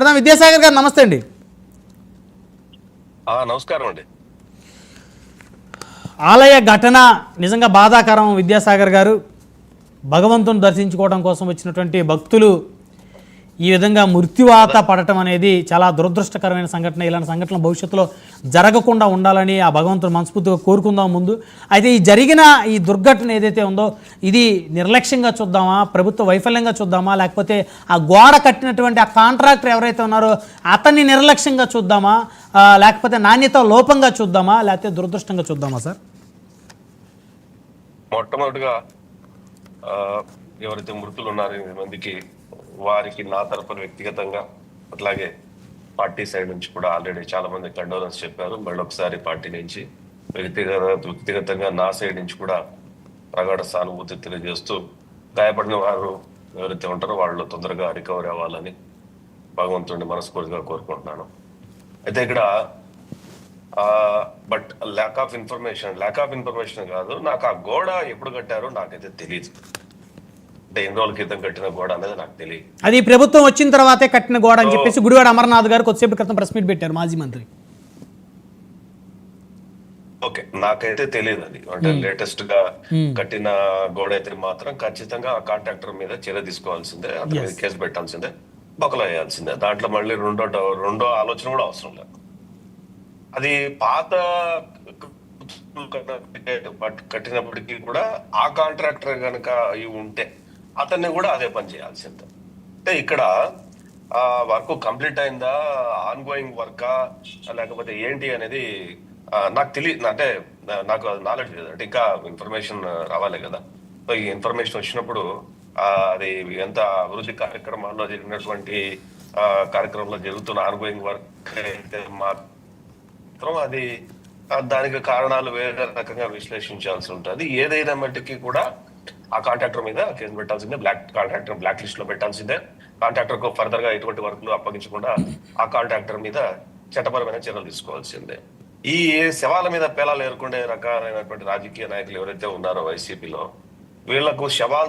ప్రధాన విద్యాసాగర్ గారు నమస్తే అండి. నమస్కారం అండి. ఆలయ ఘటన నిజంగా బాధాకరం. విద్యాసాగర్ గారు భగవంతుని దర్శించుకోవడం కోసం వచ్చినటువంటి భక్తులు ఈ విధంగా మృత్యువాత పడటం అనేది చాలా దురదృష్టకరమైన సంఘటన. ఇలాంటి సంఘటనలు భవిష్యత్తులో జరగకుండా ఉండాలని ఆ భగవంతుడు మనస్ఫూర్తిగా కోరుకుందాం ముందు. అయితే ఈ జరిగిన ఈ దుర్ఘటన ఏదైతే ఉందో ఇది నిర్లక్ష్యంగా చూద్దామా, ప్రభుత్వ వైఫల్యంగా చూద్దామా, లేకపోతే ఆ గోడ కట్టినటువంటి ఆ కాంట్రాక్టర్ ఎవరైతే ఉన్నారో అతన్ని నిర్లక్ష్యంగా చూద్దామా, లేకపోతే నాణ్యత లోపంగా చూద్దామా, లేకపోతే దురదృష్టంగా చూద్దామా సార్? మొట్టమొదటిగా ఎవరైతే మృతులు ఉన్నారో 8 మందికి వారికి నా తరపున వ్యక్తిగతంగా అట్లాగే పార్టీ సైడ్ నుంచి కూడా ఆల్రెడీ చాలా మంది కండోలెన్స్ చెప్పారు. మళ్ళీ ఒకసారి పార్టీ నుంచి వ్యక్తిగతంగా నా సైడ్ నుంచి కూడా ప్రగాఢ సానుభూతి తెలియజేస్తూ గాయపడిన వారు ఎవరైతే ఉంటారో వాళ్ళు తొందరగా రికవరీ అవ్వాలని భగవంతుడిని మనస్ఫూర్తిగా కోరుకుంటున్నాను. అయితే ఇక్కడ బట్ ల్యాక్ ఆఫ్ ఇన్ఫర్మేషన్ కాదు, నాకు ఆ గోడ ఎప్పుడు కట్టారో నాకైతే తెలియదు. అంటే 8 రోజుల క్రితం కట్టిన గోడ అనేది నాకు తెలియదు. అది ప్రభుత్వం వచ్చిన తర్వాతే కట్టిన గోడ అని చెప్పేసి గుడివాడ అమర్నాథ్ గారు కొద్దిసేపు క్రితం ప్రెస్ మీట్ పెట్టారు, మాజీ మంత్రి. ఓకే, నాకైతే తెలియదు అది. అంటే లేటెస్ట్ గా కట్టిన గోడ అయితే మాత్రం ఖచ్చితంగా ఆ కాంట్రాక్టర్ మీద చర్య తీసుకోవాల్సిందే, అతని మీద కేసు పెట్టాల్సిందే, బొక్కలు వేయాల్సిందే. దాంట్లో మళ్ళీ రెండో ఆలోచన కూడా అవసరం లేదు. అది పాత కట్టినప్పటికీ కూడా ఆ కాంట్రాక్టర్ కనుక ఉంటే అతన్ని కూడా అదే పని చేయాల్సిందే. అంటే ఇక్కడ వర్క్ కంప్లీట్ అయిందా, ఆన్ గోయింగ్ వర్కా, లేకపోతే ఏంటి అనేది నాకు తెలియదు. అంటే నాకు నాలెడ్జ్ లేదు. అంటే ఇంకా ఇన్ఫర్మేషన్ రావాలి కదా. సో ఈ ఇన్ఫర్మేషన్ వచ్చినప్పుడు అది ఎంత అభివృద్ధి కార్యక్రమాల్లో జరిగినటువంటి కార్యక్రమంలో జరుగుతున్న ఆన్ గోయింగ్ వర్క్ అయితే మాత్రం అది దానికి కారణాలు వేరే రకంగా విశ్లేషించాల్సి ఉంటుంది. ఏదైనా మట్టికి కూడా ఆ కాంట్రాక్టర్ మీద కేసు పెట్టాల్సిందే, కాంట్రాక్టర్ బ్లాక్ లిస్ట్ లో పెట్టాల్సిందే. కాంట్రాక్టర్ కు ఫర్దర్ గా ఎటువంటి వర్క్లు అప్పగించకుండా ఆ కాంట్రాక్టర్ మీద చట్టపరమైన చర్యలు తీసుకోవాల్సిందే. ఈ శవాల మీద పేలాలు ఏరుకునే రకాలైనటువంటి రాజకీయ నాయకులు ఎవరైతే ఉన్నారో వైసీపీలో, వీళ్లకు శవాలతో